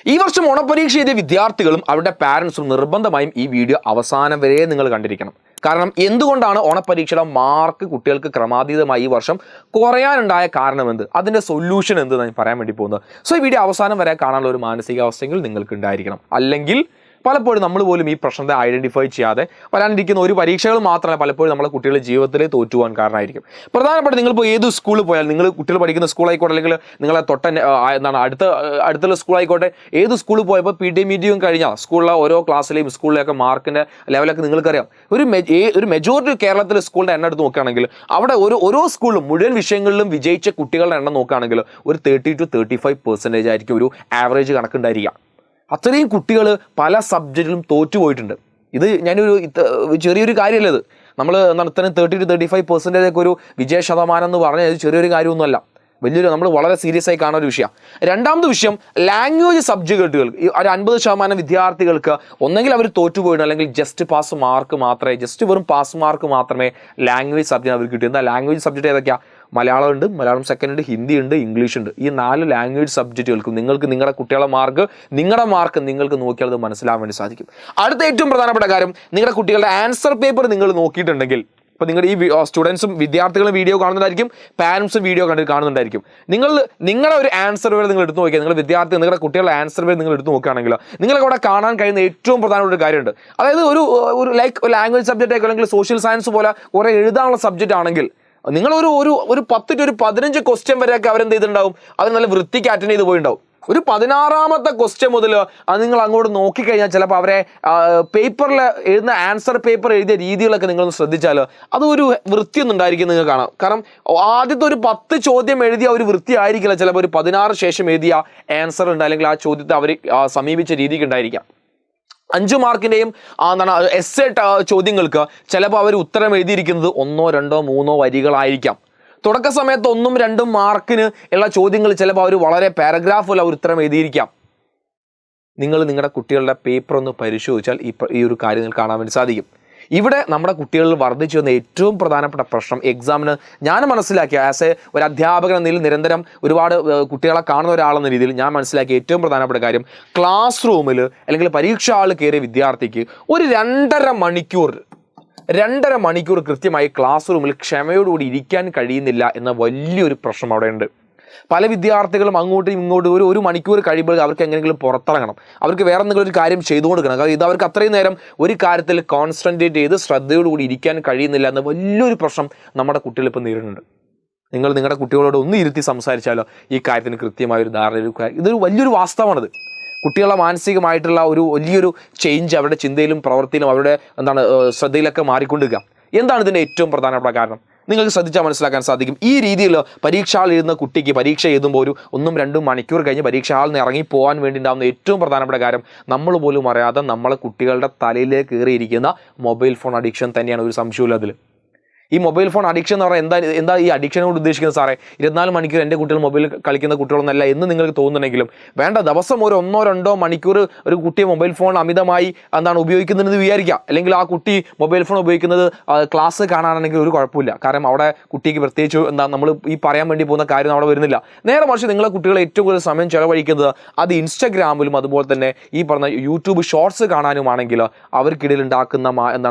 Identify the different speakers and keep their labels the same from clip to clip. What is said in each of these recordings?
Speaker 1: ഈ വർഷം ഓണപരീക്ഷ എഴുതിയ വിദ്യാർത്ഥികളും അവരുടെ പാരൻസും നിർബന്ധമായും ഈ വീഡിയോ അവസാനം വരെ നിങ്ങൾ കണ്ടിരിക്കണം. കാരണം എന്തുകൊണ്ടാണ് ഓണപരീക്ഷയുടെ മാർക്ക് കുട്ടികൾക്ക് ക്രമാതീതമായി ഈ വർഷം കുറയാനുണ്ടായ കാരണമെന്ത്, അതിൻ്റെ സൊല്യൂഷൻ എന്ത് ഞാൻ പറയാൻ വേണ്ടി പോകുന്നത്. സോ ഈ വീഡിയോ അവസാനം വരെ കാണാനുള്ള ഒരു മാനസികാവസ്ഥയെങ്കിൽ നിങ്ങൾക്ക് ഉണ്ടായിരിക്കണം. അല്ലെങ്കിൽ പലപ്പോഴും നമ്മൾ പോലും ഈ പ്രശ്നത്തെ ഐഡന്റിഫൈ ചെയ്യാതെ വരാനിരിക്കുന്ന ഒരു പരീക്ഷകൾ മാത്രമല്ല പലപ്പോഴും നമ്മളെ കുട്ടികളുടെ ജീവിതത്തിൽ തോറ്റുപോകാൻ കാരണമായിരിക്കും. പ്രധാനപ്പെട്ട നിങ്ങളിപ്പോൾ ഏത് സ്കൂളിൽ പോയാൽ, നിങ്ങൾ കുട്ടികൾ പഠിക്കുന്ന സ്കൂളായിക്കോട്ടെ, അല്ലെങ്കിൽ നിങ്ങളെ അടുത്തുള്ള സ്കൂളായിക്കോട്ടെ, ഏത് സ്കൂളിൽ പോയപ്പോൾ PTA മീറ്റിംഗ് കഴിഞ്ഞാൽ സ്കൂളിലെ ഓരോ ക്ലാസ്സിലെയും സ്കൂളിലെയൊക്കെ മാർക്കിൻ്റെ ലെവലൊക്കെ നിങ്ങൾക്കറിയാം. ഒരു മെജോറിറ്റി കേരളത്തിലെ സ്കൂളിൻ്റെ എണ്ണം എടുത്ത് നോക്കുകയാണെങ്കിൽ അവിടെ ഓരോ സ്കൂളിലും മുഴുവൻ വിഷയങ്ങളിലും വിജയിച്ച കുട്ടികളുടെ എണ്ണം നോക്കുകയാണെങ്കിൽ ഒരു 30 to 35% ആയിരിക്കും ഒരു ആവറേജ് കണക്കുണ്ടായിരിക്കുക. അത്രയും കുട്ടികൾ പല സബ്ജക്റ്റിലും തോറ്റുപോയിട്ടുണ്ട്. ഇത് ഞാനൊരു ചെറിയൊരു കാര്യമല്ല. ഇത് നമ്മൾ ഇത്രയും 30 to 35% ഒക്കെ ഒരു വിജയ ശതമാനം എന്ന് പറഞ്ഞാൽ ഇത് ചെറിയൊരു കാര്യമൊന്നുമല്ല, വലിയൊരു നമ്മൾ വളരെ സീരിയസ് ആയി കാണുന്ന ഒരു വിഷയമാണ്. രണ്ടാമത്തെ വിഷയം, ലാംഗ്വേജ് സബ്ജക്റ്റുകൾ ഒരു 50% വിദ്യാർത്ഥികൾക്ക് ഒന്നെങ്കിൽ അവർ തോറ്റുപോയിട്ടുണ്ട്, അല്ലെങ്കിൽ ജസ്റ്റ് വെറും പാസ് മാർക്ക് മാത്രമേ ലാംഗ്വേജ് സബ്ജക്റ്റ് അവർക്ക് കിട്ടും. എന്താ ലാംഗ്വേജ് സബ്ജക്റ്റ് ഏതൊക്കെയാണ്? മലയാളം ഉണ്ട്, മലയാളം സെക്കൻഡ് ഉണ്ട്, ഹിന്ദി ഉണ്ട്, ഇംഗ്ലീഷ് ഉണ്ട്. ഈ 4 ലാംഗ്വേജ് സബ്ജക്റ്റുകൾക്കും നിങ്ങളുടെ കുട്ടികളുടെ മാർക്ക് നിങ്ങൾക്ക് നോക്കിയാൽ അത് മനസ്സിലാവാൻ വേണ്ടി സാധിക്കും. അടുത്ത ഏറ്റവും പ്രധാനപ്പെട്ട കാര്യം, നിങ്ങളുടെ കുട്ടികളുടെ ആൻസർ പേപ്പർ നിങ്ങൾ നോക്കിയിട്ടുണ്ടെങ്കിൽ, ഇപ്പോൾ നിങ്ങളുടെ ഈ സ്റ്റുഡൻസും വിദ്യാർത്ഥികളും വീഡിയോ കാണുന്നുണ്ടായിരിക്കും, പാരൻസും വീഡിയോ കാണുന്നുണ്ടായിരിക്കും. നിങ്ങളുടെ ഒരു ആൻസർ പേപ്പർ നിങ്ങൾ എടുത്ത് നോക്കിയാൽ, നിങ്ങളുടെ കുട്ടികളുടെ ആൻസർ പേപ്പർ നിങ്ങൾ എടുത്ത് നോക്കുകയാണെങ്കിൽ നിങ്ങൾക്ക് അവിടെ കാണാൻ കഴിയുന്ന ഏറ്റവും പ്രധാനപ്പെട്ട ഒരു കാര്യമുണ്ട്. അതായത് ഒരു ലാംഗ്വേജ് സബ്ജക്റ്റ് ആയിക്കോ അല്ലെങ്കിൽ സോഷ്യൽ സയൻസ് പോലെ കുറേ എഴുതാനുള്ള സബ്ജക്റ്റ് ആണെങ്കിൽ നിങ്ങൾ ഒരു 10 to 15 ക്വസ്റ്റ്യൻ വരെയൊക്കെ അവരെന്ത് ചെയ്തിട്ടുണ്ടാവും, അവർ നല്ല വൃത്തിക്ക് അറ്റൻഡ് ചെയ്ത് പോയിട്ടുണ്ടാവും. ഒരു 16ാമത്തെ ക്വസ്റ്റ്യൻ മുതൽ അത് നിങ്ങൾ അങ്ങോട്ട് നോക്കിക്കഴിഞ്ഞാൽ ചിലപ്പോൾ അവരെ പേപ്പറിൽ എഴുതുന്ന ആൻസർ പേപ്പർ എഴുതിയ രീതികളൊക്കെ നിങ്ങളൊന്ന് ശ്രദ്ധിച്ചാൽ അതൊരു വൃത്തിയൊന്നും ഉണ്ടായിരിക്കും നിങ്ങൾക്ക് കാണാം. കാരണം ആദ്യത്തെ ഒരു 10 ചോദ്യം എഴുതിയ ഒരു വൃത്തി ആയിരിക്കില്ല ചിലപ്പോൾ ഒരു 16 ശേഷം എഴുതിയ ആൻസർ ഉണ്ട്, അല്ലെങ്കിൽ ആ ചോദ്യത്തെ അവർ സമീപിച്ച രീതിക്ക് ഉണ്ടായിരിക്കാം. 5 മാർക്കിൻ്റെയും എസ്സേ ചോദ്യങ്ങൾക്ക് ചിലപ്പോൾ അവർ ഉത്തരം എഴുതിയിരിക്കുന്നത് 1, 2, 3 വരികളായിരിക്കാം. തുടക്ക സമയത്ത് 1, 2 മാർക്കിന് ഉള്ള ചോദ്യങ്ങൾ ചിലപ്പോൾ അവർ വളരെ പാരഗ്രാഫുള്ള ഒരു ഉത്തരം എഴുതിയിരിക്കാം. നിങ്ങളുടെ കുട്ടികളുടെ പേപ്പർ ഒന്ന് പരിശോധിച്ചാൽ ഈ ഒരു കാര്യം നിങ്ങൾക്ക് കാണാൻ വേണ്ടി സാധിക്കും. ഇവിടെ നമ്മുടെ കുട്ടികളിൽ വർദ്ധിച്ചു വന്ന ഏറ്റവും പ്രധാനപ്പെട്ട പ്രശ്നം, എക്സാമിന് ഞാൻ മനസ്സിലാക്കിയ ഒരു അധ്യാപകൻ എന്ന നിലയിൽ നിരന്തരം ഒരുപാട് കുട്ടികളെ കാണുന്ന ഒരാളെന്ന രീതിയിൽ ഞാൻ മനസ്സിലാക്കിയ ഏറ്റവും പ്രധാനപ്പെട്ട കാര്യം, ക്ലാസ് റൂമിൽ അല്ലെങ്കിൽ പരീക്ഷാ ഹാളിൽ കയറിയ വിദ്യാർത്ഥിക്ക് ഒരു 2.5 മണിക്കൂർ കൃത്യമായി ക്ലാസ് റൂമിൽ ക്ഷമയോടുകൂടി ഇരിക്കാൻ കഴിയുന്നില്ല എന്ന വലിയൊരു പ്രശ്നം അവിടെ ഉണ്ട്. പല വിദ്യാർത്ഥികളും അങ്ങോട്ടും ഇങ്ങോട്ടും ഒരു മണിക്കൂർ കഴിയുമ്പോൾ അവർക്ക് എങ്ങനെയെങ്കിലും പുറത്തിറങ്ങണം, അവർക്ക് വേറെ എന്തെങ്കിലും ഒരു കാര്യം ചെയ്തു കൊടുക്കണം. കാരണം ഇത് അവർക്ക് അത്രയും നേരം ഒരു കാര്യത്തിൽ കോൺസെൻട്രേറ്റ് ചെയ്ത് ശ്രദ്ധയോടുകൂടി ഇരിക്കാൻ കഴിയുന്നില്ല എന്ന വലിയൊരു പ്രശ്നം നമ്മുടെ കുട്ടികൾ ഇപ്പോൾ നേരിടുന്നുണ്ട്. നിങ്ങളുടെ കുട്ടികളോട് ഒന്ന് ഇരുത്തി സംസാരിച്ചാലോ ഈ കാര്യത്തിന് കൃത്യമായൊരു ധാരണ, ഇതൊരു വലിയൊരു വാസ്തവമാണിത്. കുട്ടികളുടെ മാനസികമായിട്ടുള്ള ഒരു വലിയൊരു ചേഞ്ച് അവരുടെ ചിന്തയിലും പ്രവൃത്തിയിലും അവരുടെ ശ്രദ്ധയിലൊക്കെ മാറിക്കൊണ്ടിരിക്കുക. എന്താണ് ഇതിൻ്റെ ഏറ്റവും പ്രധാനപ്പെട്ട കാരണം? നിങ്ങൾക്ക് ശ്രദ്ധിച്ചാൽ മനസ്സിലാക്കാൻ സാധിക്കും. ഈ രീതിയിൽ പരീക്ഷ ഹാളിൽ ഇരുന്ന കുട്ടിക്ക് പരീക്ഷ എഴുതുമ്പോൾ ഒരു 1-2 മണിക്കൂർ കഴിഞ്ഞ് പരീക്ഷ ഹാളിൽ നിന്ന് ഇറങ്ങി പോകാൻ വേണ്ടി ഉണ്ടാകുന്ന ഏറ്റവും പ്രധാനപ്പെട്ട കാര്യം, നമ്മൾ പോലും അറിയാതെ നമ്മളെ കുട്ടികളുടെ തലയിലേക്ക് കയറിയിരിക്കുന്ന മൊബൈൽ ഫോൺ അഡിക്ഷൻ തന്നെയാണ്. ഒരു സംശയമില്ല അതിൽ. ഈ മൊബൈൽ ഫോൺ അഡിക്ഷൻ എന്ന് പറഞ്ഞാൽ എന്താ ഈ അഡിക്ഷനെ കൊണ്ട് ഉദ്ദേശിക്കുന്നത്? സാറേ 24 മണിക്കൂർ എൻ്റെ കുട്ടികൾ മൊബൈൽ കളിക്കുന്ന കുട്ടികളൊന്നല്ല എന്ന് നിങ്ങൾക്ക് തോന്നുന്നുണ്ടെങ്കിലും വേണ്ട, ദിവസം ഒരു 1-2 മണിക്കൂർ ഒരു കുട്ടിയെ മൊബൈൽ ഫോൺ അമിതമായി ഉപയോഗിക്കുന്നതെന്ന് വിചാരിക്കുക. അല്ലെങ്കിൽ ആ കുട്ടി മൊബൈൽ ഫോൺ ഉപയോഗിക്കുന്നത് ക്ലാസ് കാണാനാണെങ്കിൽ ഒരു കുഴപ്പമില്ല. കാരണം അവിടെ കുട്ടിക്ക് പ്രത്യേകിച്ച് നമ്മൾ ഈ പറയാൻ വേണ്ടി പോകുന്ന കാര്യം അവിടെ വരുന്നില്ല. നേരെ മറിച്ച് നിങ്ങളെ കുട്ടികൾ ഏറ്റവും കൂടുതൽ സമയം ചെലവഴിക്കുന്നത് അത് ഇൻസ്റ്റഗ്രാമിലും അതുപോലെ തന്നെ ഈ പറഞ്ഞ യൂട്യൂബ് ഷോർട്സ് കാണാനുമാണെങ്കിൽ അവർക്കിടയിൽ ഉണ്ടാക്കുന്ന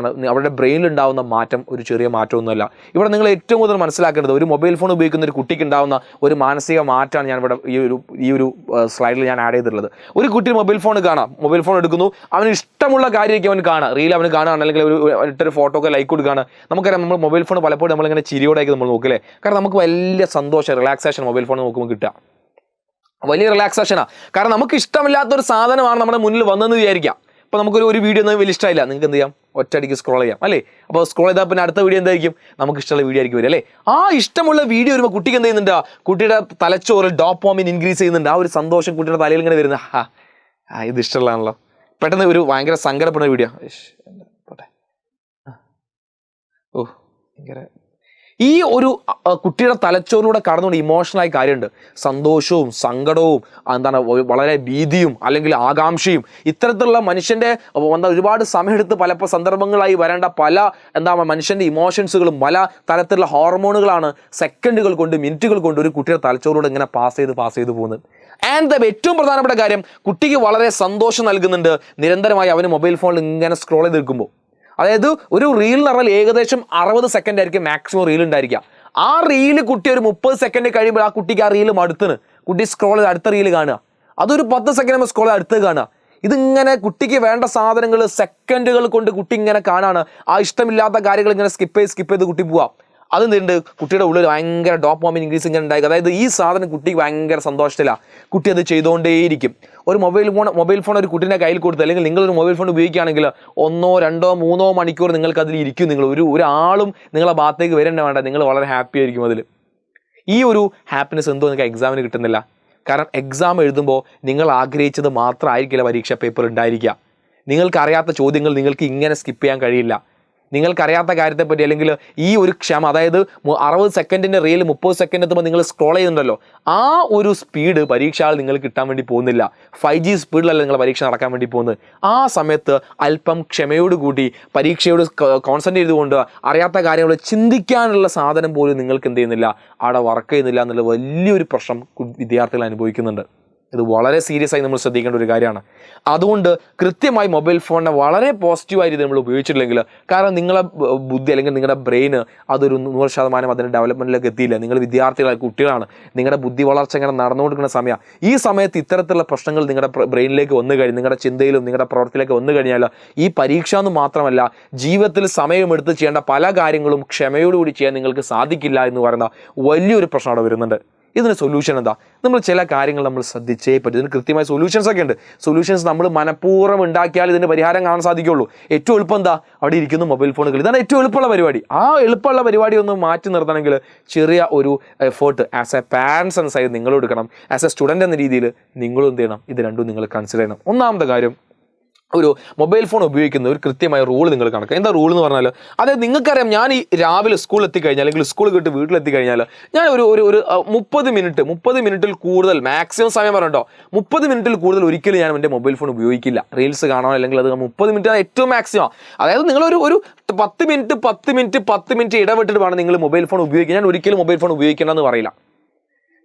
Speaker 1: അവരുടെ ബ്രെയിനിൽ ഉണ്ടാകുന്ന മാറ്റം ഒരു ചെറിയ മാറ്റമൊന്നും. ഇവിടെ നിങ്ങൾ ഏറ്റവും കൂടുതൽ മനസ്സിലാക്കേണ്ടത്, ഒരു മൊബൈൽ ഫോൺ ഉപയോഗിക്കുന്ന ഒരു കുട്ടിക്ക് ഉണ്ടാവുന്ന ഒരു മാനസിക മാറ്റമാണ് ഞാൻ ഇവിടെ ഈ ഒരു സ്ലൈഡിൽ ഞാൻ ആഡ് ചെയ്തിട്ടുള്ളത്. ഒരു കുട്ടി മൊബൈൽ ഫോൺ എടുക്കുന്നു, അവന് ഇഷ്ടമുള്ള കാര്യമൊക്കെ അവന് കാണാം, റീൽ അവന് കാണുകയാണ്, അല്ലെങ്കിൽ ഇട്ടൊരു ഫോട്ടോ ഒക്കെ ലൈക്ക് കൊടുക്കുകയാണ്. നമുക്കറിയാം, നമ്മൾ മൊബൈൽ ഫോൺ പലപ്പോഴും നമ്മളിങ്ങനെ ചിരിയോടെയൊക്കെ നമ്മൾ നോക്കില്ലേ. കാരണം നമുക്ക് വലിയ സന്തോഷം, റിലാക്സേഷൻ മൊബൈൽ ഫോൺ നോക്കുമ്പോൾ കിട്ടുക വലിയ റിലാക്സേഷനാണ്. കാരണം നമുക്ക് ഇഷ്ടമില്ലാത്തൊരു സാധനമാണ് നമ്മുടെ മുന്നിൽ വന്നതെന്ന് വിചാരിക്കാം. അപ്പോൾ നമുക്കൊരു വീഡിയോ ഒന്നും വലിയ ഇഷ്ടമില്ല, നിങ്ങൾക്ക് എന്ത് ചെയ്യാം, ഒറ്റയടിക്ക് സ്ക്രോൾ ചെയ്യാം അല്ലേ. അപ്പോൾ സ്ക്രോൾ ചെയ്താൽ പിന്നെ അടുത്ത വീഡിയോ എന്തായിരിക്കും, നമുക്ക് ഇഷ്ടമുള്ള വീഡിയോ ആയിരിക്കും വരും അല്ലേ. ആ ഇഷ്ടമുള്ള വീഡിയോ വരുമ്പോൾ കുട്ടിക്ക് എന്ത് ചെയ്യുന്നുണ്ട്, കുട്ടിയുടെ തലച്ചോറിൽ ഡോപാമിൻ ഇൻക്രീസ് ചെയ്യുന്നുണ്ട്. ആ ഒരു സന്തോഷം കുട്ടിയുടെ തലയിൽ ഇങ്ങനെ വരുന്നത്, ഇത് ഇഷ്ടമുള്ളതാണല്ലോ. പെട്ടെന്ന് ഒരു ഭയങ്കര സങ്കടപ്പെടുന്ന വീഡിയോ, പോട്ടെ, ഭയങ്കര ഈ ഒരു കുട്ടിയുടെ തലച്ചോറിലൂടെ കടന്നുകൊണ്ട് ഇമോഷണലായ കാര്യമുണ്ട്. സന്തോഷവും സങ്കടവും വളരെ ഭീതിയും അല്ലെങ്കിൽ ആകാംക്ഷയും ഇത്തരത്തിലുള്ള മനുഷ്യൻ്റെ ഒരുപാട് സമയമെടുത്ത് പല സന്ദർഭങ്ങളായി വരേണ്ട മനുഷ്യൻ്റെ ഇമോഷൻസുകളും പല തരത്തിലുള്ള ഹോർമോണുകളാണ് സെക്കൻഡുകൾ കൊണ്ട് മിനിറ്റുകൾ കൊണ്ട് ഒരു കുട്ടിയുടെ തലച്ചോറിലൂടെ ഇങ്ങനെ പാസ് ചെയ്ത് പോകുന്നത്. ആൻഡ് ഏറ്റവും പ്രധാനപ്പെട്ട കാര്യം, കുട്ടിക്ക് വളരെ സന്തോഷം നൽകുന്നുണ്ട് നിരന്തരമായി അവന് മൊബൈൽ ഫോണിൽ ഇങ്ങനെ സ്ക്രോൾ ചെയ്ത് നിൽക്കുമ്പോൾ. അതായത് ഒരു റീൽ എന്ന് പറഞ്ഞാൽ ഏകദേശം 60 സെക്കൻഡ് ആയിരിക്കും മാക്സിമം റീൽ ഉണ്ടായിരിക്കുക. ആ റീല് കുട്ടി ഒരു 30 സെക്കൻഡ് കഴിയുമ്പോൾ ആ കുട്ടിക്ക് ആ റീല് മടുത്തിന് കുട്ടി സ്ക്രോൾ ചെയ്ത് അടുത്ത റീല് കാണുക. അതൊരു 10 സെക്കൻഡ് സ്ക്രോൾ ചെയ്ത് അടുത്ത് കാണുക. ഇതിങ്ങനെ കുട്ടിക്ക് വേണ്ട സാധനങ്ങൾ സെക്കൻഡുകൾ കൊണ്ട് കുട്ടി ഇങ്ങനെ കാണാണ്. ആ ഇഷ്ടമില്ലാത്ത കാര്യങ്ങൾ ഇങ്ങനെ സ്കിപ്പ് ചെയ്ത് കുട്ടി പോവാം. അതെന്തുണ്ട്, കുട്ടിയുടെ ഉള്ളിൽ ഭയങ്കര ഡോപാമിൻ ഇൻക്രീസ് ഇങ്ങനെ ഉണ്ടായി. അതായത് ഈ സാധനം കുട്ടിക്ക് ഭയങ്കര സന്തോഷത്തില്ല, കുട്ടി അത് ചെയ്തുകൊണ്ടേയിരിക്കും. ഒരു മൊബൈൽ ഫോൺ ഒരു കുട്ടീൻ്റെ കയ്യിൽ കൊടുത്ത്, അല്ലെങ്കിൽ നിങ്ങളൊരു മൊബൈൽ ഫോൺ ഉപയോഗിക്കുകയാണെങ്കിൽ 1, 2, 3 മണിക്കൂർ നിങ്ങൾക്ക് അതിൽ ഇരിക്കും. നിങ്ങൾ ഒരാളും നിങ്ങളെ ഭാഗത്തേക്ക് വരേണ്ട വേണ്ട, നിങ്ങൾ വളരെ ഹാപ്പി ആയിരിക്കും അതിൽ. ഈ ഒരു ഹാപ്പിനെസ് എന്തോ നിങ്ങൾക്ക് എക്സാമിന് കിട്ടുന്നില്ല. കാരണം എക്സാം എഴുതുമ്പോൾ നിങ്ങൾ ആഗ്രഹിച്ചത് മാത്രമായിരിക്കില്ല പരീക്ഷാ പേപ്പർ ഉണ്ടായിരിക്കുക. നിങ്ങൾക്കറിയാത്ത ചോദ്യങ്ങൾ നിങ്ങൾക്ക് ഇങ്ങനെ സ്കിപ്പ് ചെയ്യാൻ കഴിയില്ല. നിങ്ങൾക്കറിയാത്ത കാര്യത്തെപ്പറ്റി, അല്ലെങ്കിൽ ഈ ഒരു ക്ഷമ, അതായത് 60 സെക്കൻഡിൻ്റെ റീൽ 30 സെക്കൻഡ് എത്തുമ്പോൾ നിങ്ങൾ സ്ക്രോൾ ചെയ്യുന്നുണ്ടല്ലോ, ആ ഒരു സ്പീഡ് പരീക്ഷകൾ നിങ്ങൾക്ക് കിട്ടാൻ വേണ്ടി പോകുന്നില്ല. 5G സ്പീഡിലല്ല നിങ്ങൾ പരീക്ഷ നടക്കാൻ വേണ്ടി പോകുന്നത്. ആ സമയത്ത് അല്പം ക്ഷമയോടുകൂടി പരീക്ഷയോട് കോൺസെൻട്രേറ്റ് ചെയ്തുകൊണ്ട് അറിയാത്ത കാര്യങ്ങൾ ചിന്തിക്കാനുള്ള സാധനം പോലും നിങ്ങൾക്ക് എന്ത് ചെയ്യുന്നില്ല, അവിടെ വർക്ക് ചെയ്യുന്നില്ല എന്നുള്ള വലിയൊരു പ്രശ്നം വിദ്യാർത്ഥികൾ അനുഭവിക്കുന്നുണ്ട്. ഇത് വളരെ സീരിയസ് ആയി നമ്മൾ ശ്രദ്ധിക്കേണ്ട ഒരു കാര്യമാണ്. അതുകൊണ്ട് കൃത്യമായി മൊബൈൽ ഫോണിനെ വളരെ പോസിറ്റീവായ രീതിയിൽ നമ്മൾ ഉപയോഗിച്ചിട്ടില്ലെങ്കിൽ, കാരണം നിങ്ങളെ ബുദ്ധി അല്ലെങ്കിൽ നിങ്ങളുടെ ബ്രെയിന് അതൊരു 100% അതിൻ്റെ ഡെവലപ്മെൻറ്റിലേക്ക് എത്തിയില്ല. നിങ്ങൾ വിദ്യാർത്ഥികളായ കുട്ടികളാണ്, നിങ്ങളുടെ ബുദ്ധി വളർച്ച ഇങ്ങനെ നടന്നുകൊടുക്കുന്ന സമയമാണ്. ഈ സമയത്ത് ഇത്തരത്തിലുള്ള പ്രശ്നങ്ങൾ നിങ്ങളുടെ ബ്രെയിനിലേക്ക് വന്നു കഴിഞ്ഞ്, നിങ്ങളുടെ ചിന്തയിലും നിങ്ങളുടെ പ്രവർത്തിയിലേക്ക് വന്നു കഴിഞ്ഞാൽ ഈ പരീക്ഷ എന്ന് മാത്രമല്ല, ജീവിതത്തിൽ സമയമെടുത്ത് ചെയ്യേണ്ട പല കാര്യങ്ങളും ക്ഷമയോടുകൂടി ചെയ്യാൻ നിങ്ങൾക്ക് സാധിക്കില്ല എന്ന് പറയുന്ന വലിയൊരു പ്രശ്നം അവിടെ വരുന്നുണ്ട്. ഇതിന് സൊല്യൂഷൻ എന്താ? നമ്മൾ ചില കാര്യങ്ങൾ നമ്മൾ ശ്രദ്ധിച്ചേ പറ്റും. ഇതിന് കൃത്യമായ സൊല്യൂഷൻസ് ഒക്കെ ഉണ്ട്. സൊല്യൂഷൻസ് നമ്മൾ മനഃപൂർവ്വം ഉണ്ടാക്കിയാൽ ഇതിന് പരിഹാരം കാണാൻ സാധിക്കുള്ളൂ. ഏറ്റവും എളുപ്പം എന്താ? അവിടെ ഇരിക്കുന്ന മൊബൈൽ ഫോണുകൾ. ഇതാണ് ഏറ്റവും എളുപ്പമുള്ള പരിപാടി. ആ എളുപ്പമുള്ള പരിപാടി ഒന്ന് മാറ്റി നിർത്തണമെങ്കിൽ ചെറിയ ഒരു എഫേർട്ട് ആസ് എ പാരൻസ് എന്ന സൈഡ് നിങ്ങൾ എടുക്കണം. ആസ് എ സ്റ്റുഡൻറ്റ് എന്ന രീതിയിൽ നിങ്ങളും എന്ത് ചെയ്യണം? ഇത് രണ്ടും നിങ്ങൾ കൺസിഡർ ചെയ്യണം. ഒന്നാമത്തെ കാര്യം, ഒരു മൊബൈൽ ഫോൺ ഉപയോഗിക്കുന്ന ഒരു കൃത്യമായ റൂൾ നിങ്ങൾ കണക്ക്. എന്താ റൂൾ എന്ന് പറഞ്ഞാൽ, അതായത് നിങ്ങൾക്കറിയാം, ഞാൻ ഈ രാവിലെ സ്കൂളിൽ എത്തിക്കഴിഞ്ഞാൽ, അല്ലെങ്കിൽ സ്കൂൾ വിട്ട് വീട്ടിലെത്തിക്കഴിഞ്ഞാൽ ഞാൻ ഒരു 30 മിനിറ്റിൽ കൂടുതൽ മാക്സിമം സമയം പറഞ്ഞോ, 30 മിനിറ്റിൽ കൂടുതൽ ഒരിക്കലും ഞാൻ എൻ്റെ മൊബൈൽ ഫോൺ ഉപയോഗിക്കില്ല. റീൽസ് കാണാനോ അല്ലെങ്കിൽ അത് 30 മിനിറ്റ് ഏറ്റവും മാക്സിമം. അതായത് നിങ്ങളൊരു 10 മിനിറ്റ് ഇടവിട്ടിട്ട് വേണം നിങ്ങൾ മൊബൈൽ ഫോൺ ഉപയോഗിക്കുക. ഞാൻ ഒരിക്കലും മൊബൈൽ ഫോൺ ഉപയോഗിക്കേണ്ടെന്ന് പറയില്ല.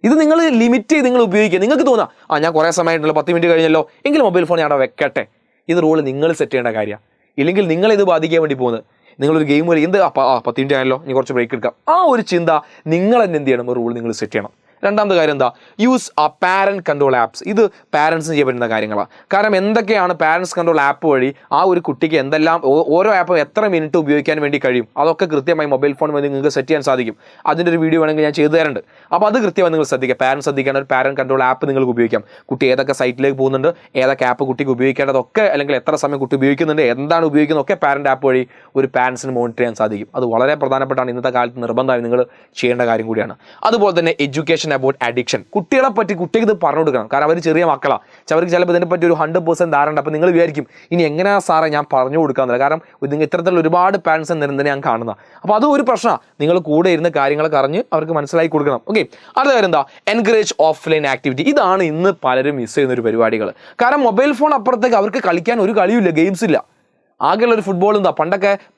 Speaker 1: ഇത് നിങ്ങൾ ലിമിറ്റ് ചെയ്ത് നിങ്ങൾ ഉപയോഗിക്കുക. നിങ്ങൾക്ക് തോന്നാം, ഞാൻ കുറേ സമയമായിട്ടുള്ള 10 മിനിറ്റ് കഴിഞ്ഞല്ലോ, എങ്കിൽ മൊബൈൽ ഫോൺ ഞാൻ അവിടെ വെക്കട്ടെ. ഇത് റൂൾ നിങ്ങൾ സെറ്റ് ചെയ്യേണ്ട കാര്യമാണ്. ഇല്ലെങ്കിൽ നിങ്ങളിത് ബാധിക്കാൻ വേണ്ടി പോകുന്നത്. നിങ്ങളൊരു ഗെയിം കളി, 10 മിനിറ്റ് ആയല്ലോ, ഇനി കുറച്ച് ബ്രേക്ക് എടുക്കാം, ആ ഒരു ചിന്ത നിങ്ങൾ തന്നെ എന്ത് ചെയ്യണം? ഒരു റൂൾ നിങ്ങൾ സെറ്റ് ചെയ്യണം. രണ്ടാമത്തെ കാര്യം എന്താ? Use parent control apps. ഇത് പാരൻസിന് ചെയ്യാൻ പറ്റുന്ന കാര്യങ്ങളാണ്. കാരണം എന്തൊക്കെയാണ് പാരൻസ് കൺട്രോൾ ആപ്പ് വഴി ആ ഒരു കുട്ടിക്ക് എന്തെല്ലാം, ഓരോ ആപ്പും എത്ര മിനിറ്റ് ഉപയോഗിക്കാൻ വേണ്ടി കഴിയും, അതൊക്കെ കൃത്യമായി മൊബൈൽ ഫോൺ വഴി നിങ്ങൾക്ക് സെറ്റ് ചെയ്യാൻ സാധിക്കും. അതിൻ്റെ ഒരു വീഡിയോ വേണമെങ്കിൽ ഞാൻ ചെയ്തു തരുന്നുണ്ട്. അപ്പോൾ അത് കൃത്യമായി നിങ്ങൾ ശ്രദ്ധിക്കുക. പാരൻസ് ശ്രദ്ധിക്കാൻ ഒരു പാരന്റ് കൺട്രോൾ ആപ്പ് നിങ്ങൾക്ക് ഉപയോഗിക്കാം. കുട്ടി ഏതൊക്കെ സൈറ്റിലേക്ക് പോകുന്നുണ്ട്, ഏതൊക്കെ ആപ്പ് കുട്ടിക്ക് ഉപയോഗിക്കേണ്ടതൊക്കെ, അല്ലെങ്കിൽ എത്ര സമയം കുട്ടി ഉപയോഗിക്കുന്നുണ്ട്, എന്താണ് ഉപയോഗിക്കുന്നത് ഒക്കെ പാരന്റ് ആപ്പ് വഴി ഒരു പാരൻസിന് മോണിറ്റർ ചെയ്യാൻ സാധിക്കും. അത് വളരെ പ്രധാനപ്പെട്ടാണ്. ഇന്നത്തെ കാലത്ത് നിർബന്ധമായി നിങ്ങൾ ചെയ്യേണ്ട കാര്യം കൂടിയാണ്. അതുപോലെ തന്നെ എഡ്യൂക്കേഷൻ അബൌട്ട് അഡിക്ഷൻ. കുട്ടികളെ പറ്റി കുട്ടിക്ക് ഇത് പറഞ്ഞു കൊടുക്കണം. കാരണം അവർ ചെറിയ മക്കളാണ്. അവർക്ക് ചിലപ്പോൾ ഇതിനെപ്പറ്റി ഒരു 100% ധാരണ. അപ്പോൾ നിങ്ങൾ വിചാരിക്കും, ഇനി എങ്ങനെയാണ് സാറേ ഞാൻ പറഞ്ഞു കൊടുക്കാമെന്നില്ല. കാരണം നിങ്ങൾ ഇത്തരത്തിലുള്ള ഒരുപാട് പാരൻസ് നിരന്തരം ഞാൻ കാണുന്നത്. അപ്പോൾ അതും ഒരു പ്രശ്നമാണ്. നിങ്ങൾ കൂടെ ഇരുന്ന് കാര്യങ്ങളൊക്കെ അറിഞ്ഞ് അവർക്ക് മനസ്സിലാക്കി കൊടുക്കണം. ഓക്കെ, അടുത്ത കാര്യം എന്താ? Encourage offline activity. ഇതാണ് ഇന്ന് പലരും മിസ് ചെയ്യുന്ന ഒരു പരിപാടികൾ. കാരണം മൊബൈൽ ഫോൺ അപ്പുറത്തേക്ക് അവർക്ക് കളിക്കാൻ ഒരു കളിയുമില്ല, ഗെയിംസ് ഇല്ല. ആകെയുള്ള ഒരു ഫുട്ബോൾ എന്താ?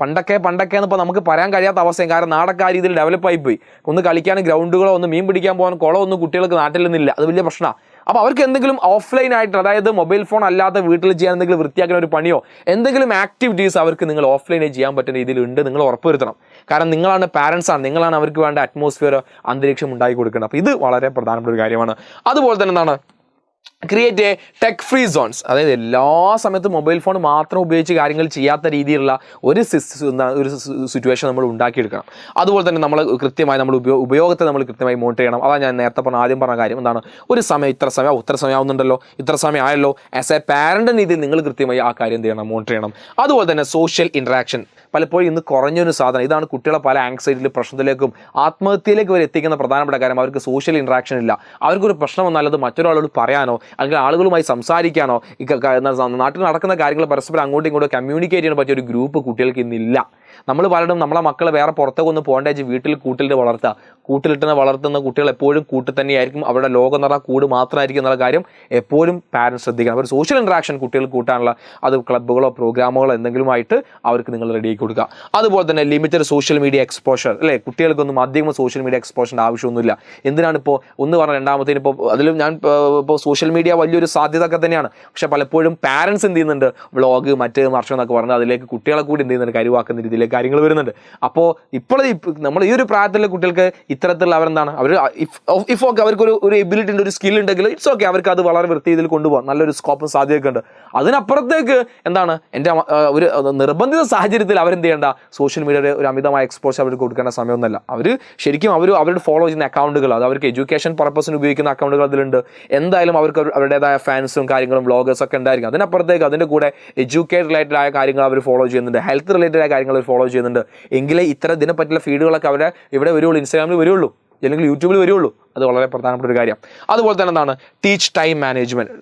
Speaker 1: പണ്ടൊക്കെ എന്നിപ്പോൾ നമുക്ക് പറയാൻ കഴിയാത്ത അവസ്ഥയും. കാരണം നാടൊക്കെ ആ രീതിയിൽ ഡെവലപ്പായി പോയി. ഒന്ന് കളിക്കാൻ ഗ്രൗണ്ടുകളോ, ഒന്ന് മീൻ പിടിക്കാൻ പോകാൻ കുളമോ ഒന്നും കുട്ടികൾക്ക് നാട്ടിൽ നിന്നില്ല. അത് വലിയ പ്രശ്നമാണ്. അപ്പോൾ അവർക്ക് എന്തെങ്കിലും ഓഫ്ലൈൻ ആയിട്ട്, അതായത് മൊബൈൽ ഫോൺ അല്ലാതെ വീട്ടിൽ ചെയ്യാൻ എന്തെങ്കിലും വൃത്തിയാക്കുന്ന ഒരു പണിയോ എന്തെങ്കിലും ആക്ടിവിറ്റീസ് അവർക്ക് നിങ്ങൾ ഓഫ്ലൈനായി ചെയ്യാൻ പറ്റുന്ന രീതിയിലുണ്ട്. നിങ്ങൾ ഉറപ്പുവരുത്തണം. കാരണം നിങ്ങളാണ് പാരൻസാണ്, നിങ്ങളാണ് അവർക്ക് വേണ്ട അറ്റ്മോസ്ഫിയർ, അന്തരീക്ഷം ഉണ്ടാക്കി കൊടുക്കേണ്ടത്. അപ്പോൾ ഇത് വളരെ പ്രധാനപ്പെട്ട ഒരു കാര്യമാണ്. അതുപോലെ തന്നെ എന്താണ്? Create a tech free zones. അതായത് എല്ലാ സമയത്തും മൊബൈൽ ഫോൺ മാത്രം ഉപയോഗിച്ച് കാര്യങ്ങൾ ചെയ്യാത്ത രീതിയിലുള്ള ഒരു സിറ്റുവേഷൻ നമ്മൾ ഉണ്ടാക്കിയെടുക്കണം. അതുപോലെ തന്നെ നമ്മൾ കൃത്യമായി ഉപയോഗത്തെ നമ്മൾ കൃത്യമായി മോണിറ്റർ ചെയ്യണം. അതാണ് ഞാൻ നേരത്തെ ആദ്യം പറഞ്ഞ കാര്യം. എന്താണ്? ഒരു സമയം ഇത്ര സമയം ആവുന്നുണ്ടല്ലോ, ഇത്ര സമയം ആയല്ലോ. ആസ് എ പാരന്റ് രീതിയിൽ നിങ്ങൾ കൃത്യമായി ആ കാര്യം എന്ത് ചെയ്യണം? മോണിറ്റർ ചെയ്യണം. അതുപോലെ തന്നെ സോഷ്യൽ ഇൻട്രാക്ഷൻ പലപ്പോഴും ഇന്ന് കുറഞ്ഞൊരു സാധനം. ഇതാണ് കുട്ടികളെ പല ആങ്സൈറ്റിയിലും പ്രശ്നത്തിലേക്കും ആത്മഹത്യയിലേക്ക് വരെ എത്തിക്കുന്ന പ്രധാനപ്പെട്ട കാര്യം. അവർക്ക് സോഷ്യൽ ഇൻട്രാക്ഷൻ ഇല്ല. അവർക്കൊരു പ്രശ്നം വന്നാലത് മറ്റൊരാളോട് പറയാനോ അല്ലെങ്കിൽ ആളുകളുമായി സംസാരിക്കാനോ, നാട്ടിൽ നടക്കുന്ന കാര്യങ്ങൾ പരസ്പരം അങ്ങോട്ടും ഇങ്ങോട്ടും കമ്മ്യൂണിക്കേറ്റ് ചെയ്യാൻ പറ്റിയ ഒരു ഗ്രൂപ്പ് കുട്ടികൾക്ക് ഇന്നില്ല. നമ്മൾ പലരും നമ്മളെ മക്കളെ വേറെ പുറത്തേക്ക് ഒന്ന് പോകേണ്ട വീട്ടിൽ കൂട്ടിലിട്ട് വളർത്തുന്ന കുട്ടികൾ എപ്പോഴും കൂട്ടിൽ തന്നെയായിരിക്കും. അവരുടെ ലോകം എന്ന് പറഞ്ഞാൽ കൂട് മാത്രമായിരിക്കും എന്നുള്ള കാര്യം എപ്പോഴും പാരൻസ് ശ്രദ്ധിക്കണം. അവർ സോഷ്യൽ ഇൻട്രാക്ഷൻ കുട്ടികൾ കൂട്ടാനുള്ള അത് ക്ലബ്ബുകളോ പ്രോഗ്രാമുകളോ എന്തെങ്കിലുമായിട്ട് അവർക്ക് നിങ്ങൾ റെഡിയാക്കി കൊടുക്കുക. അതുപോലെ തന്നെ ലിമിറ്റഡ് സോഷ്യൽ മീഡിയ എക്സ്പോഷർ അല്ലേ, കുട്ടികൾക്കൊന്നും അധികം സോഷ്യൽ മീഡിയ എക്സ്പോഷറിൻ്റെ ആവശ്യമൊന്നുമില്ല. എന്തിനാണ് ഇപ്പോൾ ഒന്ന് പറഞ്ഞ രണ്ടാമത്തേന് ഇപ്പോൾ അതിലും ഞാൻ ഇപ്പോൾ സോഷ്യൽ മീഡിയ വലിയൊരു സാധ്യത ഒക്കെ തന്നെയാണ്. പക്ഷെ പലപ്പോഴും പാരൻസ് എന്ത് ചെയ്യുന്നുണ്ട്, വ്ളോഗ് മറ്റ് മർഷം എന്നൊക്കെ പറഞ്ഞ് അതിലേക്ക് കുട്ടികളെ കൂടി എന്ത് ചെയ്യുന്നുണ്ട്, കരുവാക്കുന്ന രീതിയിലേക്ക് കാര്യങ്ങൾ വരുന്നുണ്ട്. അപ്പോൾ ഇപ്പോൾ നമ്മൾ ഈ ഒരു പ്രായത്തിലെ കുട്ടികൾക്ക് ഇത്തരത്തിലുള്ള അവരെന്താണ് അവർ ഇഫ് ഓക്കെ അവർക്ക് എബിലിറ്റി ഉണ്ട്, ഒരു സ്കിൽ ഉണ്ടെങ്കിൽ ഇറ്റ്സ് ഓക്കെ, അവർക്ക് അത് വളരെ വൃത്തി ഇതിൽ കൊണ്ടുപോകാം, നല്ലൊരു സ്കോപ്പും സാധ്യതയൊക്കെ ഉണ്ട്. അതിനപ്പുറത്തേക്ക് എന്താണ് എൻ്റെ ഒരു നിർബന്ധിത സാഹചര്യത്തിൽ അവരെന്ത് ചെയ്യേണ്ട, സോഷ്യൽ മീഡിയയുടെ ഒരു അമിതമായ എക്സ്പോഷർ അവർക്ക് കൊടുക്കേണ്ട സമയമൊന്നുമല്ല. അവർ ശരിക്കും അവരുടെ ഫോളോ ചെയ്യുന്ന അക്കൗണ്ടുകൾ, അത് അവർക്ക് എഡ്യൂക്കേഷൻ പർപ്പസിന് ഉപയോഗിക്കുന്ന അക്കൗണ്ടുകൾ അതിലുണ്ട്. എന്തായാലും അവർക്ക് അവരുടേതായ ഫാൻസും കാര്യങ്ങളും വ്ളോഗേഴ്സ് ഒക്കെ ഉണ്ടായിരിക്കും. അതിനപ്പുറത്തേക്ക് അതിൻ്റെ കൂടെ എഡ്യൂക്കേറ്റ് റിലേറ്റഡ് ആയ കാര്യങ്ങൾ അവർ ഫോളോ ചെയ്യുന്നുണ്ട്, ഹെൽത്ത് റിലേറ്റഡ് ആയ കാര്യങ്ങൾ അവർ ഫോളോ ചെയ്യുന്നുണ്ട്. എങ്കിലേ ഇത്തരം ഇതിനെപ്പറ്റിയുള്ള ഫീഡുകളൊക്കെ അവരെ ഇവിടെ വരുള്ളൂ, ഇൻസ്റ്റാഗ്രാമിൽ വരുള്ളൂ, അല്ലെങ്കിൽ യൂട്യൂബിൽ വരുള്ളൂ. അത് വളരെ പ്രധാനപ്പെട്ട ഒരു കാര്യം. അതുപോലെ തന്നെ എന്താണ്, teach time management.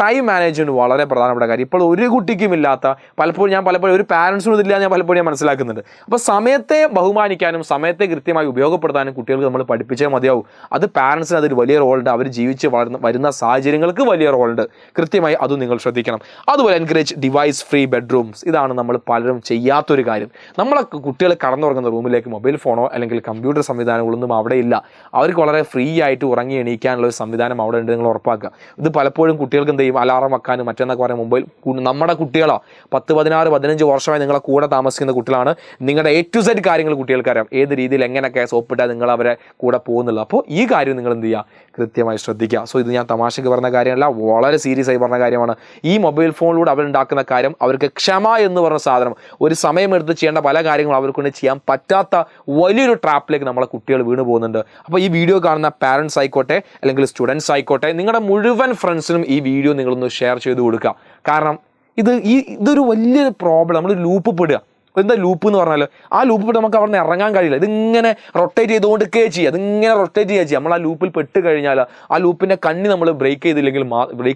Speaker 1: Time management വളരെ പ്രധാനപ്പെട്ട കാര്യം. ഇപ്പോൾ ഒരു കുട്ടിക്കും ഇല്ലാത്ത, പലപ്പോഴും ഒരു പാരൻസിനും ഇതില്ല ഞാൻ പലപ്പോഴും മനസ്സിലാക്കുന്നുണ്ട്. അപ്പോൾ സമയത്തെ ബഹുമാനിക്കാനും സമയത്തെ കൃത്യമായി ഉപയോഗപ്പെടുത്താനും കുട്ടികൾക്ക് നമ്മൾ പഠിപ്പിച്ചേ മതിയാവും. അത് പാരൻസിന് അതൊരു വലിയ റോളുണ്ട്, അവർ ജീവിച്ച് വരുന്ന സാഹചര്യങ്ങൾക്ക് വലിയ റോളുണ്ട്. കൃത്യമായി അതും നിങ്ങൾ ശ്രദ്ധിക്കണം. അതുപോലെ എൻകറേജ് ഡിവൈസ് ഫ്രീ ബെഡ്റൂംസ്. ഇതാണ് നമ്മൾ പലരും ചെയ്യാത്തൊരു കാര്യം. നമ്മളെ കുട്ടികൾ കടന്നുറങ്ങുന്ന റൂമിലേക്ക് മൊബൈൽ ഫോണോ അല്ലെങ്കിൽ കമ്പ്യൂട്ടർ സംവിധാനങ്ങളൊന്നും അവിടെ ഇല്ല. അവർക്ക് വളരെ ഫ്രീ ആയിട്ട് ഉറങ്ങി എണീക്കാനുള്ള ഒരു സംവിധാനം അവിടെ ഉണ്ട്, നിങ്ങൾ ഉറപ്പാക്കുക. ഇത് പലപ്പോഴും കുട്ടികൾക്ക് എന്ത് ചെയ്യും, അലാറം വെക്കാനും മറ്റെന്നൊക്കെ പറയാൻ മൊബൈൽ. നമ്മുടെ കുട്ടികളോ 10, 16, 15 വർഷമായി നിങ്ങളെ കൂടെ താമസിക്കുന്ന കുട്ടികളാണ്. നിങ്ങളുടെ A to Z കാര്യങ്ങൾ കുട്ടികൾക്കറിയാം, ഏത് രീതിയിൽ എങ്ങനെയൊക്കെ സോപ്പിട്ടാൽ നിങ്ങൾ അവരെ കൂടെ പോകുന്നുള്ളൂ. അപ്പോൾ ഈ കാര്യം നിങ്ങൾ എന്ത് ചെയ്യുക, കൃത്യമായി ശ്രദ്ധിക്കുക. സോ ഇത് ഞാൻ തമാശയ്ക്ക് പറഞ്ഞ കാര്യമല്ല, വളരെ സീരിയസ് ആയി പറഞ്ഞ കാര്യമാണ്. ഈ മൊബൈൽ ഫോണിലൂടെ അവരുണ്ടാക്കുന്ന കാര്യം, അവർക്ക് ക്ഷമ എന്ന് പറഞ്ഞ സാധനം, ഒരു സമയമെടുത്ത് ചെയ്യേണ്ട പല കാര്യങ്ങളും അവർക്കൊണ്ട് ചെയ്യാൻ പറ്റാത്ത വലിയൊരു ട്രാപ്പിലേക്ക് നമ്മളെ കുട്ടികൾ വീണ് പോകുന്നുണ്ട്. അപ്പോൾ ഈ വീഡിയോ കാണുന്ന പാരൻസ് ആയിക്കോട്ടെ അല്ലെങ്കിൽ സ്റ്റുഡൻസ് ആയിക്കോട്ടെ, നിങ്ങളുടെ മുഴുവൻ ഫ്രണ്ട്സിനും ഈ വീഡിയോ നിങ്ങളൊന്ന് ഷെയർ ചെയ്ത് കൊടുക്കുക. കാരണം ഇതൊരു വലിയൊരു പ്രോബ്ലം, നമ്മൾ ലൂപ്പ് പെടുക. എന്താ ലൂപ്പ് എന്ന് പറഞ്ഞാൽ, ആ ലൂപ്പ് പെട്ട് നമുക്ക് അവിടെ നിന്ന് ഇറങ്ങാൻ കഴിയില്ല. ഇതിങ്ങനെ റൊട്ടേറ്റ് ചെയ്തുകൊണ്ടൊക്കെ ചെയ്യുക, അതിങ്ങനെ റൊട്ടേറ്റ് ചെയ്യുക. നമ്മൾ ആ ലൂപ്പിൽ പെട്ട് കഴിഞ്ഞാൽ ആ ലൂപ്പിൻ്റെ കണ്ണി നമ്മൾ ബ്രേക്ക്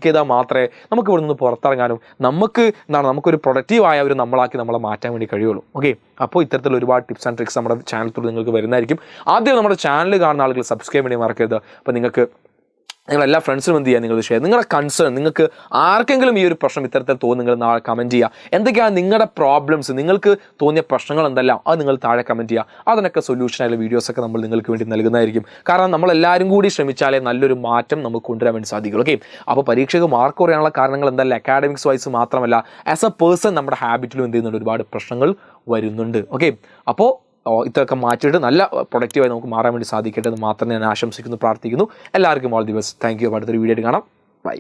Speaker 1: ചെയ്താൽ മാത്രമേ നമുക്ക് ഇവിടെ നിന്ന് പുറത്തിറങ്ങാനും നമുക്കൊരു പ്രൊഡക്റ്റീവായ ഒരു നമ്മളെ മാറ്റാൻ വേണ്ടി കഴിയുള്ളൂ. ഓക്കെ, അപ്പോൾ ഇത്തരത്തിലുള്ള ഒരുപാട് ടിപ്സ് ആൻഡ് ട്രിക്സ് നമ്മുടെ ചാനൽ നിങ്ങൾക്ക് വരുന്നതായിരിക്കും. ആദ്യം നമ്മുടെ ചാനൽ കാണുന്ന ആളുകൾ സബ്സ്ക്രൈബ് ചെയ്യാൻ മറക്കരുത്. അപ്പോൾ നിങ്ങളെല്ലാ ഫ്രണ്ട്സിനും എന്ത് ചെയ്യുക, നിങ്ങൾ ഷെയർ, നിങ്ങളുടെ കൺസേൺ, നിങ്ങൾക്ക് ആർക്കെങ്കിലും ഈ ഒരു പ്രശ്നം ഇത്തരത്തിൽ തോന്നുന്നു, നിങ്ങൾ നാളെ കമൻറ്റ് ചെയ്യുക. എന്തൊക്കെയാണ് നിങ്ങളുടെ പ്രോബ്ലംസ്, നിങ്ങൾക്ക് തോന്നിയ പ്രശ്നങ്ങൾ എന്തെല്ലാം, അത് നിങ്ങൾ താഴെ കമൻറ്റ് ചെയ്യുക. അതിനൊക്കെ സൊല്യൂഷനായുള്ള വീഡിയോസൊക്കെ നമ്മൾ നിങ്ങൾക്ക് വേണ്ടി നൽകുന്നതായിരിക്കും. കാരണം നമ്മളെല്ലാവരും കൂടി ശ്രമിച്ചാലേ നല്ലൊരു മാറ്റം നമുക്ക് കൊണ്ടുവരാൻ വേണ്ടി സാധിക്കുള്ളൂ. ഓക്കെ, അപ്പോൾ പരീക്ഷയ്ക്ക് മാർക്ക് കുറയാനുള്ള കാരണങ്ങൾ എന്തല്ല, അക്കാഡമിക്സ് വൈസ് മാത്രമല്ല, ആസ് എ പേഴ്സൺ നമ്മുടെ ഹാബിറ്റിലും എന്ത് ചെയ്യുന്നുണ്ട്, ഒരുപാട് പ്രശ്നങ്ങൾ വരുന്നുണ്ട്. ഓക്കെ, അപ്പോൾ ഇതൊക്കെ മാറ്റിയിട്ട് നല്ല പ്രൊഡക്റ്റീവായി നമുക്ക് മാറാൻ വേണ്ടി സാധിക്കട്ടെ എന്ന് മാത്രമേ ഞാൻ ആശംസിക്കുന്നു, പ്രാർത്ഥിക്കുന്നു. എല്ലാവർക്കും all the best. Thank you. അടുത്തൊരു വീഡിയോ ആയിട്ട് കാണാം. ബൈ.